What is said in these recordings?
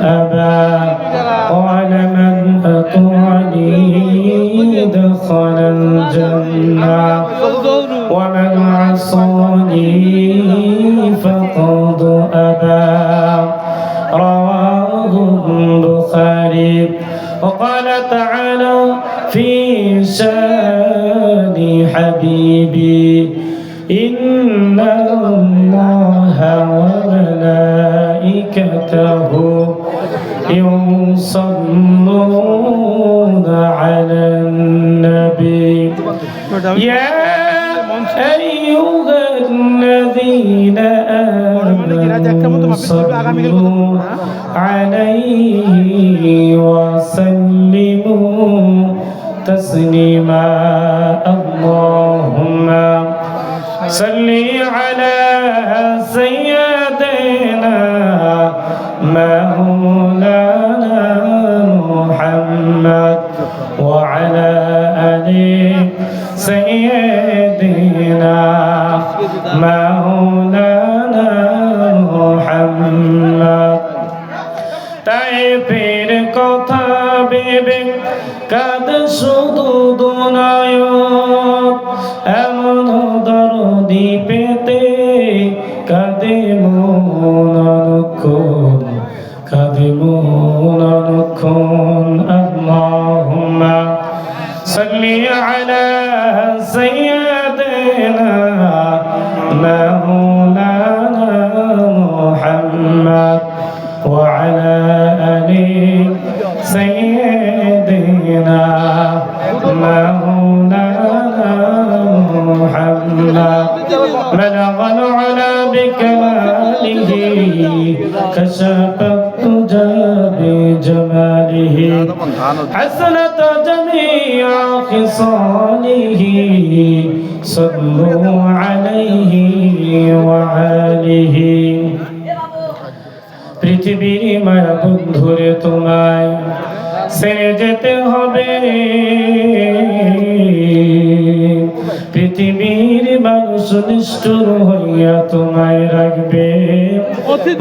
أبى ولمن أطعني دخل الجنة ومن عصاني فقد أبى رواه البخاري. وقال تعالى في شان حبيبي إن الله وملائكته يصلون على النبي يا أيها الذين آمنوا صلوا عليه وسلموا تسليما اللهم صل على سيدنا مولانا محمد وعلى آل سيدنا مولانا محمد তাইফের কথা ভেবে কাঁদে শুধু দুনায়ক এমন দরদি পেতে কাঁদে মন অনুক্ষণ কাঁদে মন অনুক্ষণ আল্লাহুম্মা সাল্লি আলা সাইয়্যিদিনা মাওলানা মুহাম্মদ وعلى آل سيدنا مولانا محمد بلغ العلا بكماله كشف الدجى بجماله حسنت جميع خصاله صلوا عليه وآله পৃথিবীর মায়া বন্ধুরে তোমায় ছেড়ে যেতে হবে পৃথিবীর মানুষ নিষ্ঠুর হইয়া তোমায় রাখবে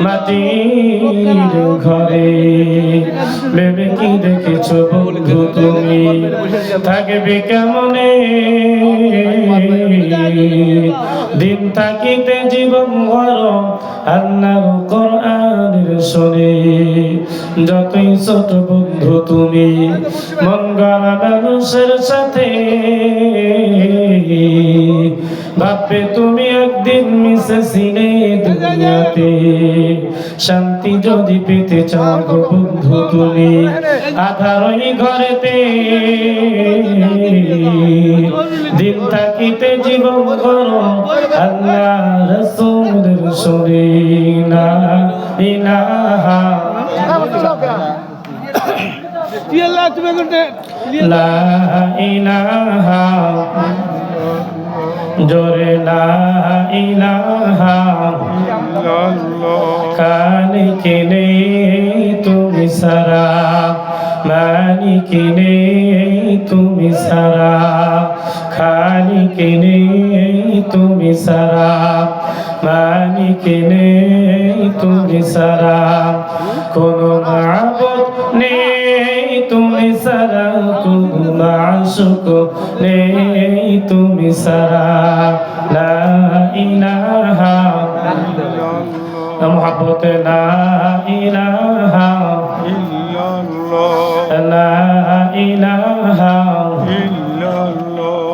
মাটির ঘরে ভেবে কি দেখেছো বন্ধু তুমি থাকবে কেমনে দিন থাকিতে জীবন গরম আল্লাহর কোরআনের শুনে যতই ছোট বন্ধু তুমি মন গড়া মানুষের সাথে ভাববে তুমি একদিন মিশেছিলে দুনিয়াতে শান্তি যদি পেতে চাও গো বন্ধু তুমি আধার ওই ঘরেতে দিন থাকিতে জীবন করো আল্লাহ রাসূলের শুনে লা ইলাহা লা ইলাহা জোরে লা ইলাহা খালিকে নেই তুমি সারা মালিকে নেই তুমি সারা খালিকে নেই তুমি সারা মালিকে নেই তুমি সারা কোনো মাবুদ নেই তুমি সারা কোনো মাশুক নেই তুমি সারা লা ইলাহা মুহাব্বত লা ইলাহা ইল্লাল্লাহ লা ইলাহা ইল্লাল্লাহ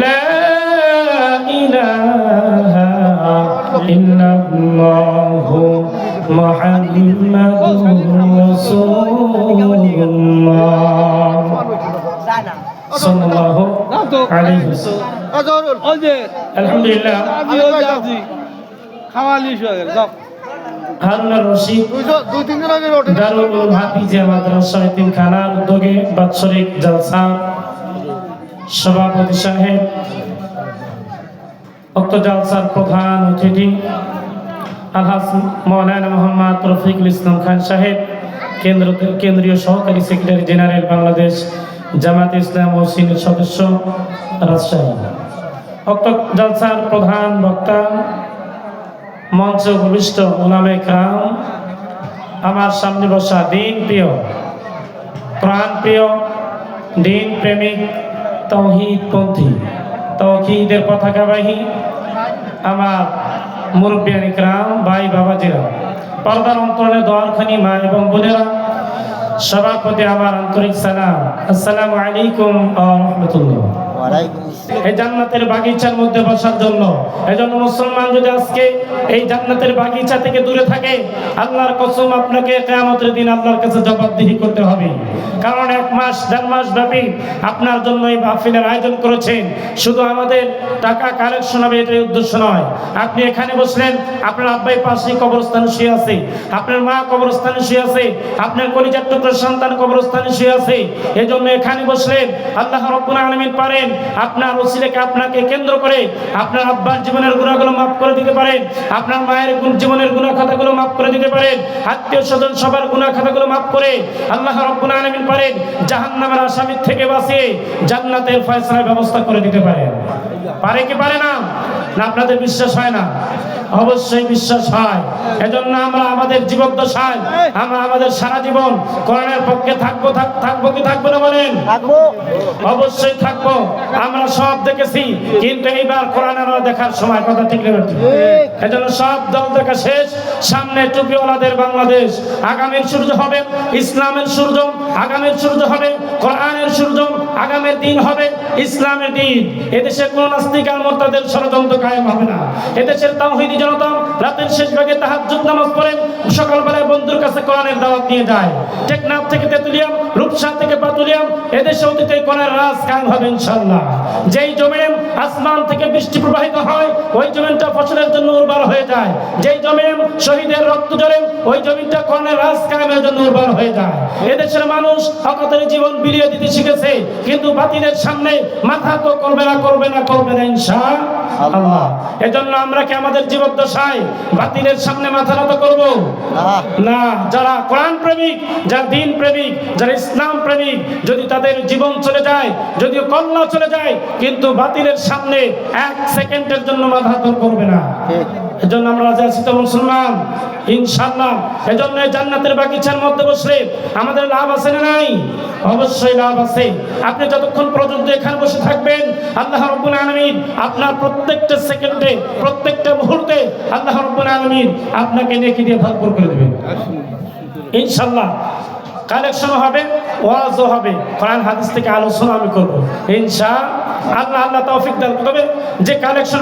লা ইলাহা ইল্লাল্লাহ মুহাম্মাদুর রাসূলুল্লাহ সাল্লাল্লাহু আলাইহি ওয়াসাল্লাম আলহামদুলিল্লাহ খাওয়ালি শুয়ে যাও হারুন রশিদ দারুল উলুম হাফিজিয়া মাদ্রাসা এতিমখানার উদ্যোগে বাৎসরিক জলসা সভাপতি সাহেব উক্ত জলসার প্রধান অতিথি আলহাজ মাওলানা মোহাম্মদ রফিকুল ইসলাম খান সাহেব কেন্দ্রীয় সহকারী সেক্রেটারি জেনারেল বাংলাদেশ জামাত ইসলাম ও সিনিয়র সদস্য রাজশাহী। উক্ত জলসার প্রধান বক্তা মঞ্চে উপবিষ্ট উলামায়ে কেরাম আমার সামনে বসা দিন প্রিয়, প্রাণ প্রিয়, দিন প্রেমিক, তৌহিদ পন্থী, তৌহিদের পতাকাবাহী আমার মুরব্বিয়ান ইকরাম, ভাই বাবাজিরা, পর্দার অন্তরে দোয়ারখানি মা এবং বোনেরা, সবার প্রতি আমার আন্তরিক সালাম। আসসালামু আলাইকুম ওয়া রাহমাতুল্লাহ। এই জান্নাতের বাগিচার মধ্যে বসার জন্য, এজন্য মুসলমান যদি আজকে এই জান্নাতের বাগিচা থেকে দূরে থাকে, আল্লাহর কসম আপনাকে কিয়ামতের দিন আল্লাহর কাছে জবাবদিহি করতে হবে। কারণ 1 মাস 1.5 মাস ব্যাপী আপনার জন্য এই মাহফিলের আয়োজন করেছেন। শুধু আমাদের টাকা কালেকশন হবে এটাই উদ্দেশ্য নয়। আপনি এখানে বসলেন, আপনার আব্বাই পাশে কবরস্থানে শুয়ে আছে, আপনার মা কবরস্থানে শুয়ে আছে, আপনার কলিজার টুকরো সন্তান কবরস্থানে শুয়ে আছে। এজন্য এখানে বসলেন, আল্লাহ রাব্বুল আলামিন পারেন আপনার ওসিলাকে আপনাকে কেন্দ্র করে আপনার আব্বার জীবনের গুনাহগুলো মাফ করে দিতে পারেন, আপনার মায়ের জীবনের গুনাহ খাতাগুলো মাফ করে দিতে পারেন, আত্মীয় স্বজন সবার গুনাহ খাতাগুলো মাফ করে আল্লাহ রাব্বুল আলামিন পারেন জাহান্নামের আসামি থেকে বাঁচিয়ে জান্নাতের ফয়সালার ব্যবস্থা করে দিতে পারেন। পারে কি পারে না? না আপনাদের বিশ্বাস হয় না? অবশ্যই বিশ্বাস হয়। এজন্য আমরা আমাদের জীবদ্দশায় আমরা আমাদের সারা জীবন কোরআনের পক্ষে থাকবো কি থাকবো না বলেন? অবশ্যই থাকবো। আমরা সব দেখেছি, কিন্তু এইবার কোরআনের দেখার সময়, কথা ঠিক না? এজন্য সব দল দেখা শেষ, সামনে টুপিওয়ালাদের বাংলাদেশ। আগামীর সূর্য হবে ইসলামের সূর্য, আগামীর সূর্য হবে কোরআনের সূর্য, আগামীর দিন হবে ইসলামের দিন। এদেশে কোন নাস্তিক আর মুরতাদের ষড়যন্ত্র কায়েম হবে না। এদেশের তাওহীদি জনতা রাতের শেষ ভাগে তাহাজ্জুদ নামাজ পড়েন, সকালবেলায় বন্ধুর কাছে কোরআনের দাওয়াত নিয়ে যায়। টেকনাফ থেকে তেতুলিয়া, রূপসা থেকে পাতুলিয়া, এদেশে অতীতে কোরআনের রাজ কায়েম হবে ইনশাআল্লাহ। যেই জমিনে আসমান থেকে বৃষ্টি প্রবাহিত হয়, ওই জমিনটা ফসলের জন্য উর্বর হয়ে যায়। যেই জমিনে শহীদের রক্ত ঝরে, ওই জমিনটা কোরআনের রাজ কায়েমের জন্য উর্বর হয়ে যায়। এদেশের মানুষ অকাতরে জীবন বিলিয়ে দিতে শিখেছে, কিন্তু বাতিলের সামনে মাথা তো করবে না ইনশাআল্লাহ। এজন্য আমরা কি আমাদের জীবদ্দশায় বাতিলের সামনে মাথা নত করব না? যারা কোরআন প্রেমিক, যারা দ্বীন প্রেমিক, যারা ইসলাম প্রেমিক, যদি তাদের জীবন চলে যায়, যদিও কল্যাণ চলে যায়, কিন্তু বাতিলের সামনে 1 সেকেন্ডের জন্য মাথা নত করবে না। এজন্য আমরা রাজি আছি তো মুসলমান? ইনশাআল্লাহ। এজন্য জান্নাতের বাগিচার মধ্যে বসলে আমাদের লাভ আছে না নাই? অবশ্যই লাভ আছে। আপনি যতক্ষণ পর্যন্ত এখানে বসে থাকবেন, আল্লাহ রাব্বুল আলামিন আপনার প্রত্যেকটা সেকেন্ডে, প্রত্যেকটা মুহূর্তে আল্লাহ রাব্বুল আলামিন আপনাকে নেকি দিয়ে ভরপুর করে দেবেন ইনশাআল্লাহ। কালেকশন হবে, ওয়াজও হবে, কোরআন হাদিস থেকে আলোচনা আমি করব ইনশাআল্লাহ। আল্লাহ তৌফিক দান করবে যে কালেকশন